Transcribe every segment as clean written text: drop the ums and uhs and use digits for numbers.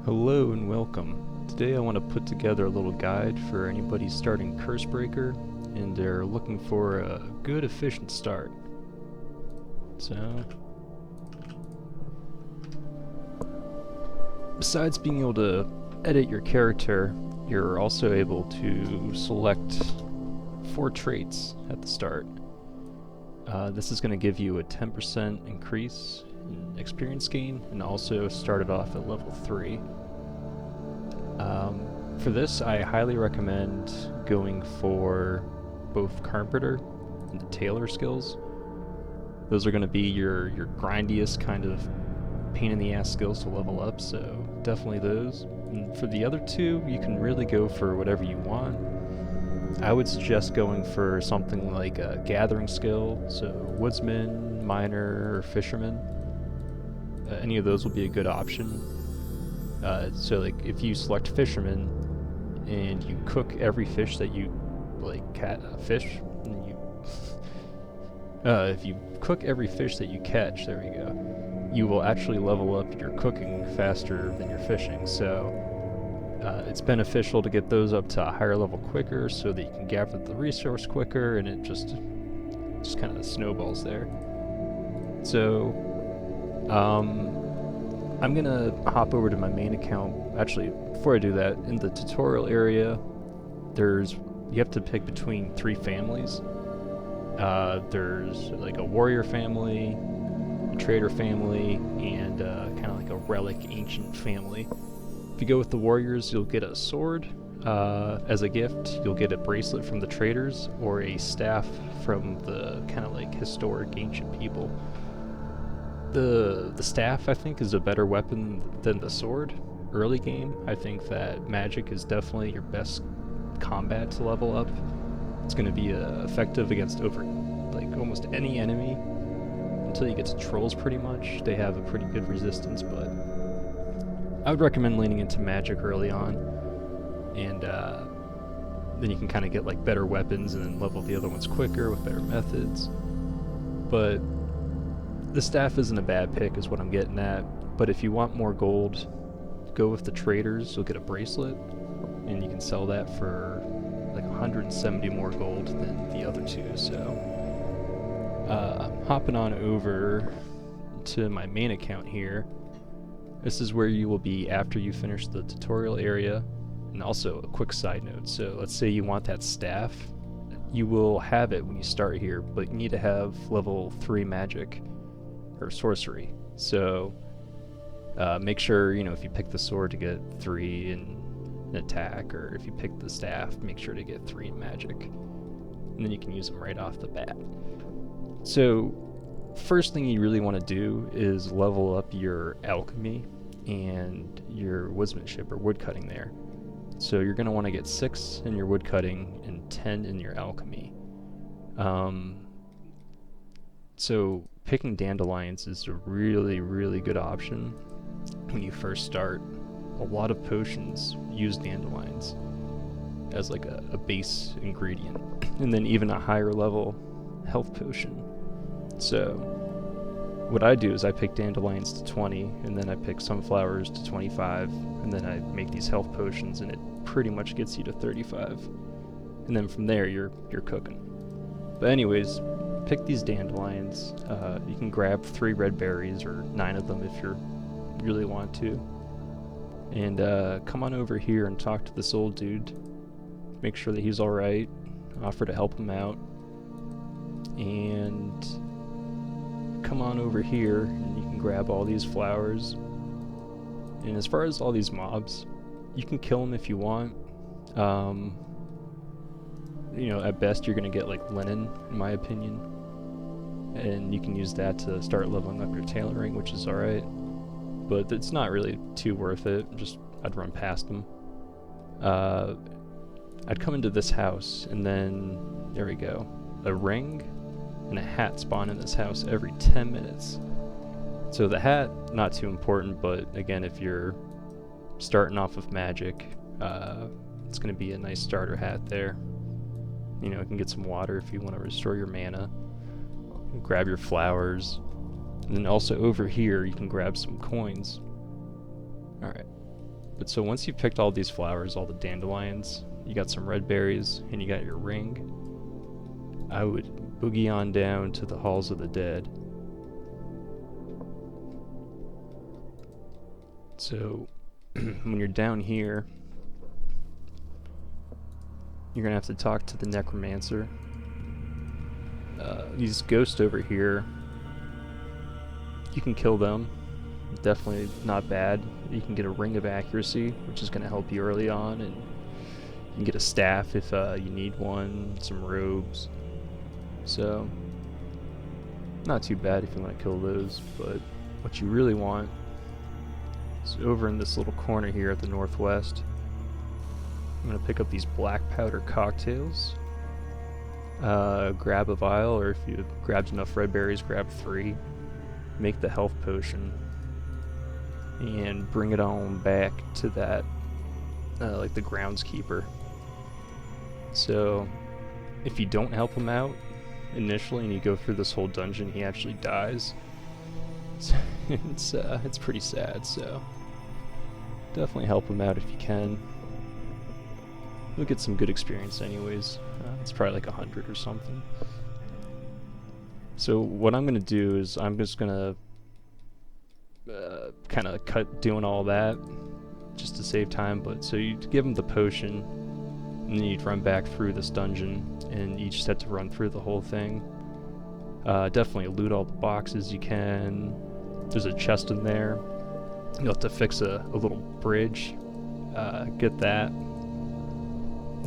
Hello and welcome. Today I want to put together a little guide for anybody starting Cursebreaker and they're looking for a good efficient start. So, besides being able to edit your character, you're also able to select 4 traits at the start. This is going to give you a 10% increase in experience gain and also start it off at level 3. For this, I highly recommend going for both Carpenter and the Tailor skills. Those are going to be your grindiest kind of pain in the ass skills to level up, so definitely those. And for the other two, you can really go for whatever you want. I would suggest going for something like a gathering skill, so woodsman, miner, or fisherman. Any of those will be a good option. So like if you select fisherman and you cook every fish that you fish, and you if you cook every fish that you catch, there we go, you will actually level up your cooking faster than your fishing. So it's beneficial to get those up to a higher level quicker so that you can gather the resource quicker, and it just kind of snowballs there. So I'm gonna hop over to my main account. Actually, before I do that, in the tutorial area, you have to pick between 3 families. There's like a warrior family, a trader family, and kind of like a relic ancient family. If you go with the warriors, you'll get a sword as a gift. You'll get a bracelet from the traders or a staff from the kind of like historic ancient people. The staff, I think, is a better weapon than the sword. Early game, I think that magic is definitely your best combat to level up. It's going to be effective against almost any enemy until you get to trolls pretty much. They have a pretty good resistance, but I would recommend leaning into magic early on, and then you can kind of get like better weapons and then level the other ones quicker with better methods. But the staff isn't a bad pick is what I'm getting at, but if you want more gold, go with the traders. You'll get a bracelet, and you can sell that for like 170 more gold than the other two. So hopping on over to my main account here, this is where you will be after you finish the tutorial area. And also a quick side note, so let's say you want that staff, you will have it when you start here, but you need to have level 3 magic or sorcery. So make sure, if you pick the sword to get 3 in attack, or if you pick the staff, make sure to get 3 in magic, and then you can use them right off the bat. So first thing you really want to do is level up your alchemy and your woodsmanship or woodcutting there. So you're going to want to get 6 in your woodcutting and 10 in your alchemy. So picking dandelions is a really, really good option when you first start. A lot of potions use dandelions as like a base ingredient, and then even a higher level health potion. So what I do is I pick dandelions to 20, and then I pick sunflowers to 25, and then I make these health potions, and it pretty much gets you to 35. And then from there you're cooking. But anyways, pick these dandelions. You can grab 3 red berries or 9 of them if you really want to, and come on over here and talk to this old dude. Make sure that he's alright, offer to help him out, and come on over here and you can grab all these flowers. And as far as all these mobs, you can kill them if you want. At best you're going to get like linen, in my opinion, and you can use that to start leveling up your tailoring, which is alright, but it's not really too worth it. I'd run past them. I'd come into this house, and then there we go, a ring and a hat spawn in this house every 10 minutes. So the hat, not too important, but again, if you're starting off with magic, it's going to be a nice starter hat there. You can get some water if you want to restore your mana. Grab your flowers, and then also over here you can grab some coins. Alright, But so once you've picked all these flowers, all the dandelions, you got some red berries, and you got your ring, I would boogie on down to the Halls of the Dead. So when you're down here, you're gonna have to talk to the necromancer. These ghosts over here, you can kill them. Definitely not bad. You can get a ring of accuracy, which is gonna help you early on, and you can get a staff if you need one, some robes. So not too bad if you want to kill those, but what you really want is over in this little corner here at the northwest. I'm going to pick up these black powder cocktails, grab a vial, or if you grabbed enough red berries, grab 3, make the health potion, and bring it on back to that, like the groundskeeper. So if you don't help him out initially and you go through this whole dungeon, he actually dies. It's pretty sad, so definitely help him out if you can. You'll get some good experience anyways. It's probably like 100 or something. So what I'm gonna do is I'm just gonna kind of cut doing all that just to save time, but so you give him the potion and then you'd run back through this dungeon and each set to run through the whole thing. Definitely loot all the boxes you can. There's a chest in there. You'll have to fix a little bridge. Get that.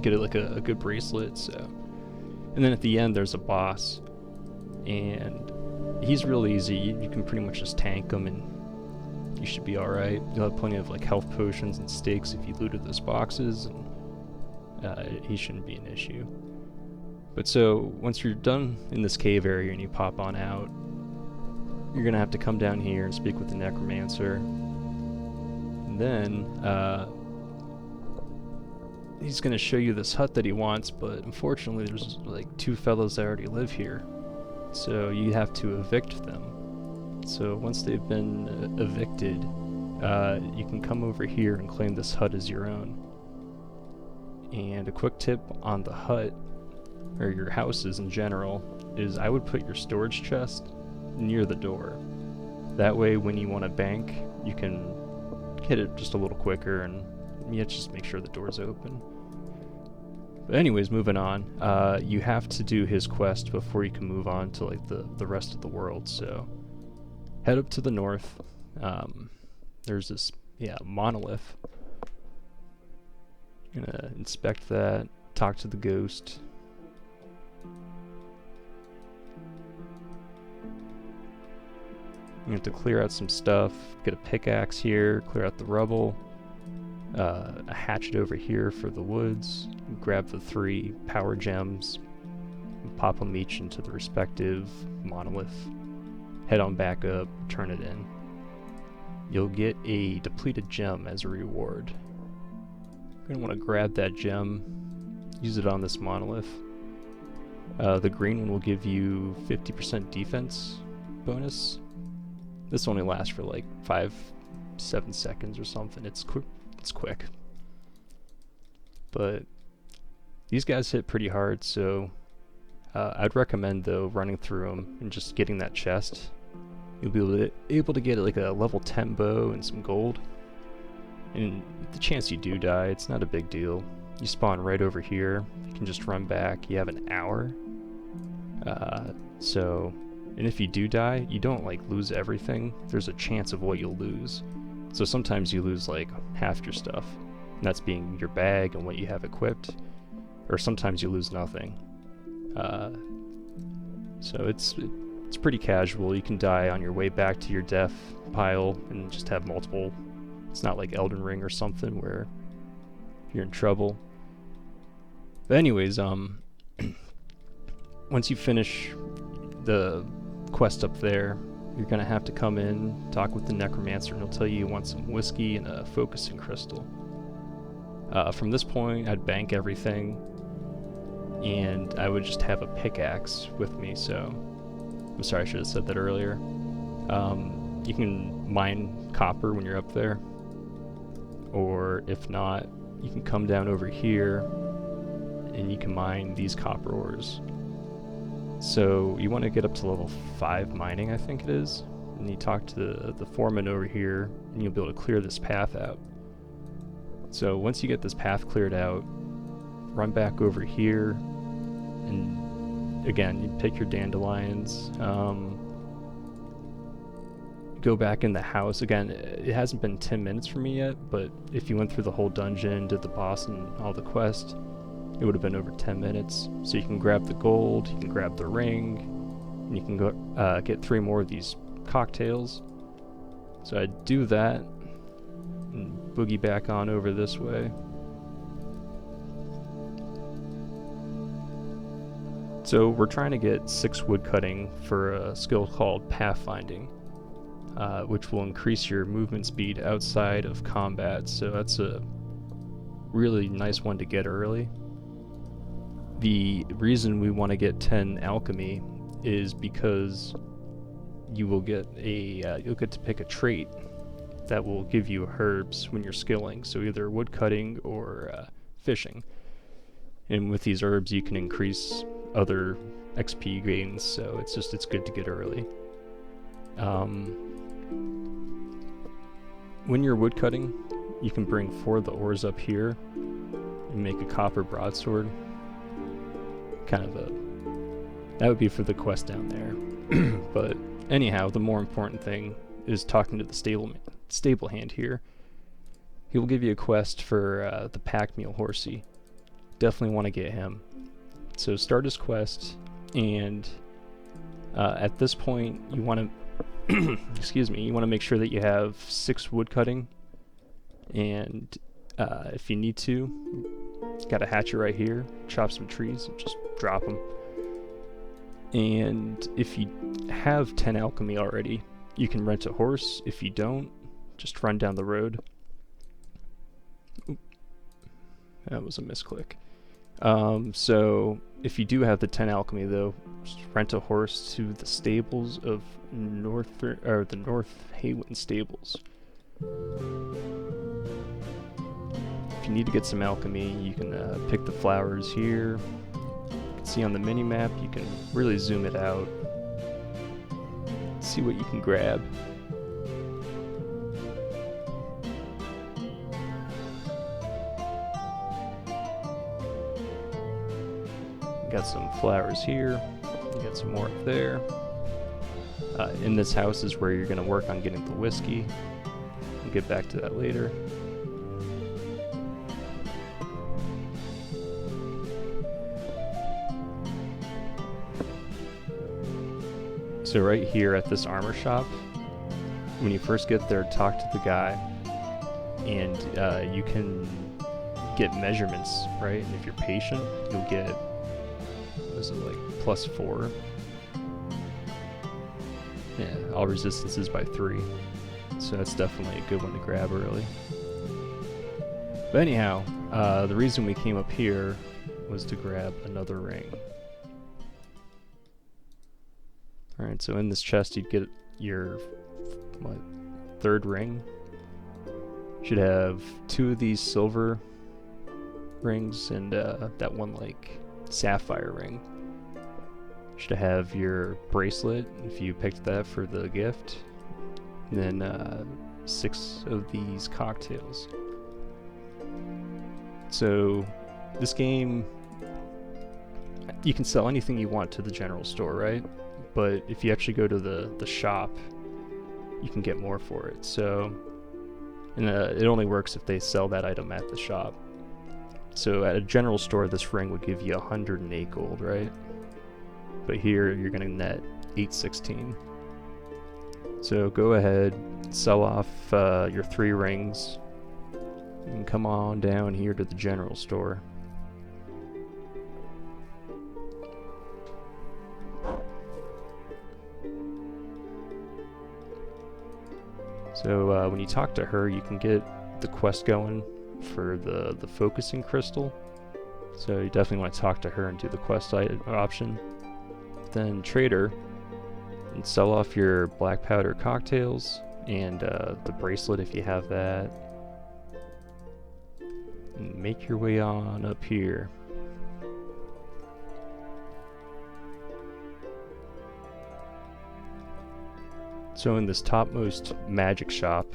Get it like a good bracelet. So, and then at the end there's a boss, and he's real easy. You can pretty much just tank him and you should be alright. You'll have plenty of like health potions and stakes if you looted those boxes, and he shouldn't be an issue. But so once you're done in this cave area and you pop on out, you're gonna have to come down here and speak with the necromancer. And then he's gonna show you this hut that he wants, but unfortunately there's like 2 fellows that already live here, so you have to evict them. So once they've been evicted, you can come over here and claim this hut as your own. And a quick tip on the hut, or your houses in general, is I would put your storage chest near the door. That way when you want to bank, you can hit it just a little quicker, and yeah, just make sure the door's open. But anyways, moving on, you have to do his quest before you can move on to like the rest of the world. So head up to the north. There's this monolith. Gonna inspect that, talk to the ghost. You have to clear out some stuff, get a pickaxe here, clear out the rubble, a hatchet over here for the woods, grab the 3 power gems, and pop them each into the respective monolith, head on back up, turn it in. You'll get a depleted gem as a reward. You're going to want to grab that gem, use it on this monolith. The green one will give you 50% defense bonus. This only lasts for like 5-7 seconds or something. It's quick. But these guys hit pretty hard, so I'd recommend though running through them and just getting that chest. You'll be able to get like a level 10 bow and some gold. And the chance you do die, it's not a big deal. You spawn right over here. You can just run back. You have an hour. And if you do die, you don't like lose everything. There's a chance of what you'll lose. So sometimes you lose like half your stuff, and that's being your bag and what you have equipped. Or sometimes you lose nothing. So it's pretty casual. You can die on your way back to your death pile and just have multiple. It's not like Elden Ring or something where you're in trouble. But anyways, once you finish the quest up there, you're gonna have to come in, talk with the necromancer, and he'll tell you want some whiskey and a focusing crystal. From this point, I'd bank everything, and I would just have a pickaxe with me. So I'm sorry, I should have said that earlier. You can mine copper when you're up there. or if not, you can come down over here and you can mine these copper ores. So you want to get up to level 5 mining, I think it is, and you talk to the foreman over here and you'll be able to clear this path out. So once you get this path cleared out, run back over here, and again, you pick your dandelions, go back in the house. Again, it hasn't been 10 minutes for me yet, but if you went through the whole dungeon, did the boss and all the quests, it would have been over 10 minutes. So you can grab the gold, you can grab the ring, and you can go get 3 more of these cocktails. So I do that, and boogie back on over this way. So we're trying to get 6 wood cutting for a skill called pathfinding, which will increase your movement speed outside of combat. So that's a really nice one to get early. The reason we want to get 10 alchemy is because you will get you'll get to pick a trait that will give you herbs when you're skilling, so either wood cutting or fishing. And with these herbs you can increase other XP gains, so it's good to get early. When you're wood cutting, you can bring 4 of the ores up here and make a copper broadsword. That would be for the quest down there. But anyhow, the more important thing is talking to the stable hand here. He will give you a quest for the pack mule horsey. Definitely want to get him. So start his quest, and at this point you want to excuse me, you want to make sure that you have 6 wood cutting, and if you need to, got a hatchet right here, chop some trees and just drop them. And if you have 10 alchemy already, you can rent a horse. If you don't, just run down the road. Oop. That was a misclick. So if you do have the 10 alchemy though, just rent a horse to the stables of the North Haywind stables. If you need to get some alchemy, you can pick the flowers here. You can see on the mini map, you can really zoom it out, see what you can grab. Got some flowers here, you got some more up there. In this house is where you're going to work on getting the whiskey. We'll get back to that later. So right here at this armor shop, when you first get there, talk to the guy, and you can get measurements, right? And if you're patient, you'll get, what is it, like +4? Yeah, all resistances by 3. So that's definitely a good one to grab early. But anyhow, the reason we came up here was to grab another ring. Alright, so in this chest you'd get your, 3rd ring. Should have 2 of these silver rings and that one like sapphire ring. Should have your bracelet if you picked that for the gift. And then 6 of these cocktails. So this game, you can sell anything you want to the general store, right? But if you actually go to the shop, you can get more for it. So, and it only works if they sell that item at the shop. So at a general store, this ring would give you 108 gold, right? But here you're gonna net 816. So go ahead, sell off your 3 rings, and come on down here to the general store. So when you talk to her, you can get the quest going for the focusing crystal. So you definitely want to talk to her and do the quest option. Then trade her and sell off your black powder cocktails and the bracelet if you have that. and make your way on up here. So in this topmost magic shop,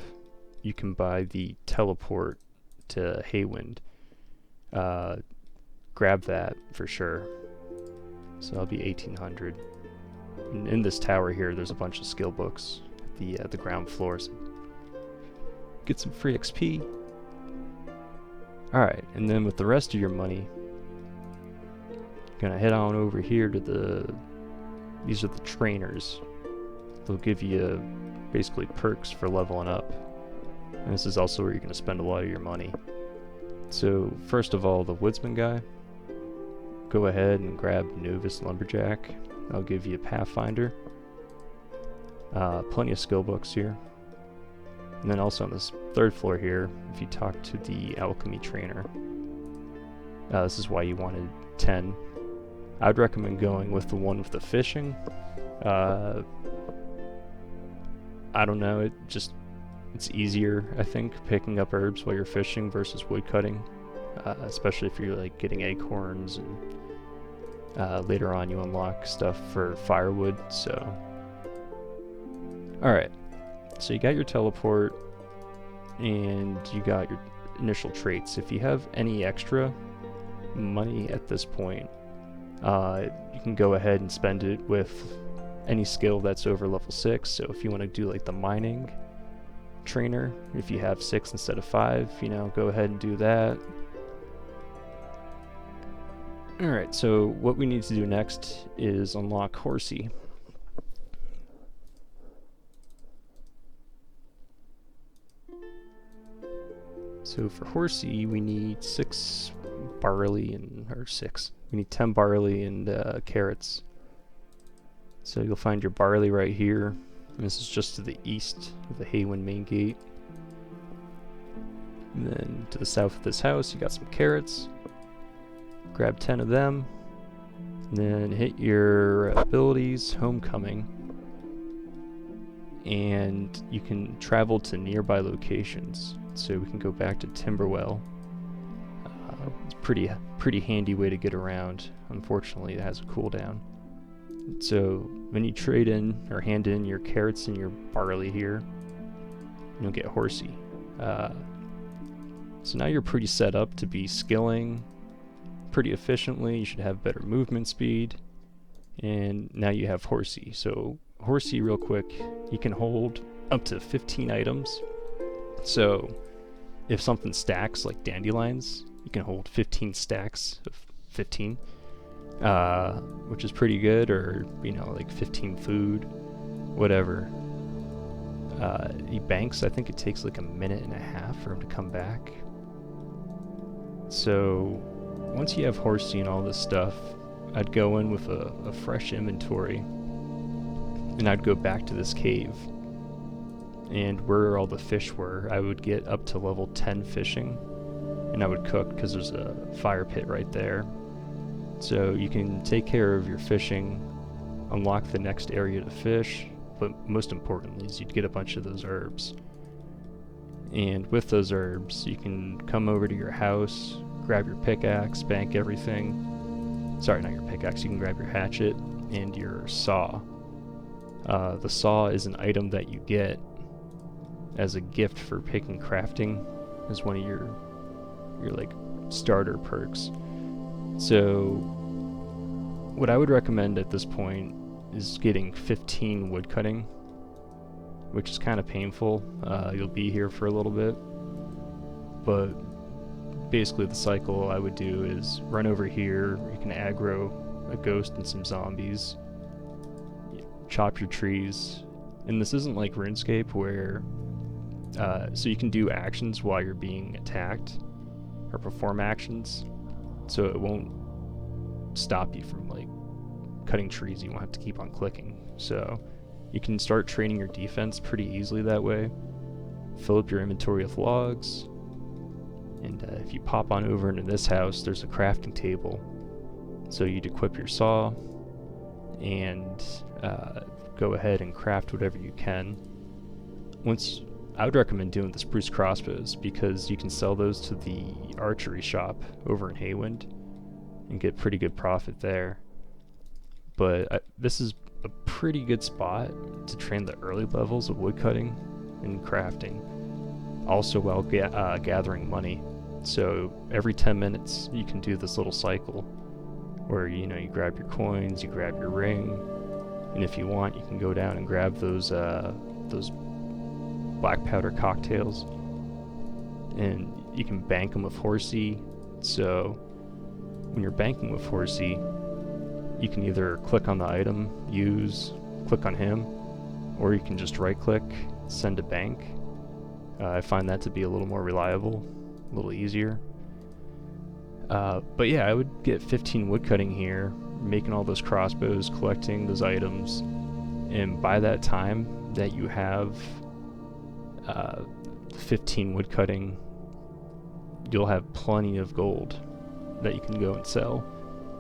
you can buy the teleport to Haywind. Grab that for sure. So that'll be 1800. And in this tower here, there's a bunch of skill books at the ground floor. So get some free XP. Alright, and then with the rest of your money, gonna head on over here to these are the trainers. They'll give you basically perks for leveling up. And this is also where you're gonna spend a lot of your money. So first of all, the woodsman guy, go ahead and grab Novice Lumberjack. I'll give you a Pathfinder. Plenty of skill books here. And then also on this third floor here, if you talk to the alchemy trainer, this is why you wanted 10. I would recommend going with the one with the fishing. I don't know, it's easier, I think, picking up herbs while you're fishing versus wood cutting, especially if you're like getting acorns, and later on you unlock stuff for firewood. So alright, so you got your teleport and you got your initial traits. If you have any extra money at this point, you can go ahead and spend it with any skill that's over level 6. So if you want to do like the mining trainer, if you have 6 instead of 5, you know, go ahead and do that. Alright, so what we need to do next is unlock Horsey. So for Horsey, we need 6 barley and, or 6. We need 10 barley and carrots. So you'll find your barley right here. And this is just to the east of the Haywind main gate. And then to the south of this house, you got some carrots. Grab 10 of them. And then hit your abilities, Homecoming. And you can travel to nearby locations. So we can go back to Timberwell. It's pretty handy way to get around. Unfortunately, it has a cooldown. So when you trade in or hand in your carrots and your barley here, you'll get Horsey. So now you're pretty set up to be skilling pretty efficiently. You should have better movement speed, and now you have Horsey. So Horsey, real quick, you can hold up to 15 items. So if something stacks like dandelions, you can hold 15 stacks of 15. Which is pretty good, or you know, like 15 food, whatever. He banks, I think it takes like a minute and a half for him to come back. So once you have Horsey and all this stuff, I'd go in with a fresh inventory, and I'd go back to this cave, and where all the fish were, I would get up to level 10 fishing, and I would cook because there's a fire pit right there. So you can take care of your fishing, unlock the next area to fish, but most importantly is you'd get a bunch of those herbs. And with those herbs, you can come over to your house, grab your pickaxe, bank everything. Sorry, not your pickaxe, you can grab your hatchet and your saw. The saw is an item that you get as a gift for picking crafting, as one of your like starter perks. So what I would recommend at this point is getting 15 wood cutting, which is kind of painful. You'll be here for a little bit, but basically the cycle I would do is run over here. You can aggro a ghost and some zombies, chop your trees, and this isn't like RuneScape where so you can do actions while you're being attacked, or perform actions, so it won't stop you from like cutting trees. You won't have to keep on clicking, so you can start training your defense pretty easily that way. Fill up your inventory with logs, and if you pop on over into this house, there's a crafting table, so you'd equip your saw and go ahead and craft whatever you can. Once I would recommend doing the spruce crossbows because you can sell those to the archery shop over in Haywind and get pretty good profit there. But this is a pretty good spot to train the early levels of woodcutting and crafting, also while gathering money. So every 10 minutes you can do this little cycle where you grab your coins, you grab your ring, and if you want you can go down and grab those black powder cocktails, and you can bank them with horsey. So when you're banking with horsey, you can either click on the item, click on him, or you can just right click, send to bank. I find that to be a little more reliable, a little easier. But yeah, I would get 15 woodcutting here, making all those crossbows, collecting those items, and by that time that you have 15 woodcutting, you'll have plenty of gold that you can go and sell.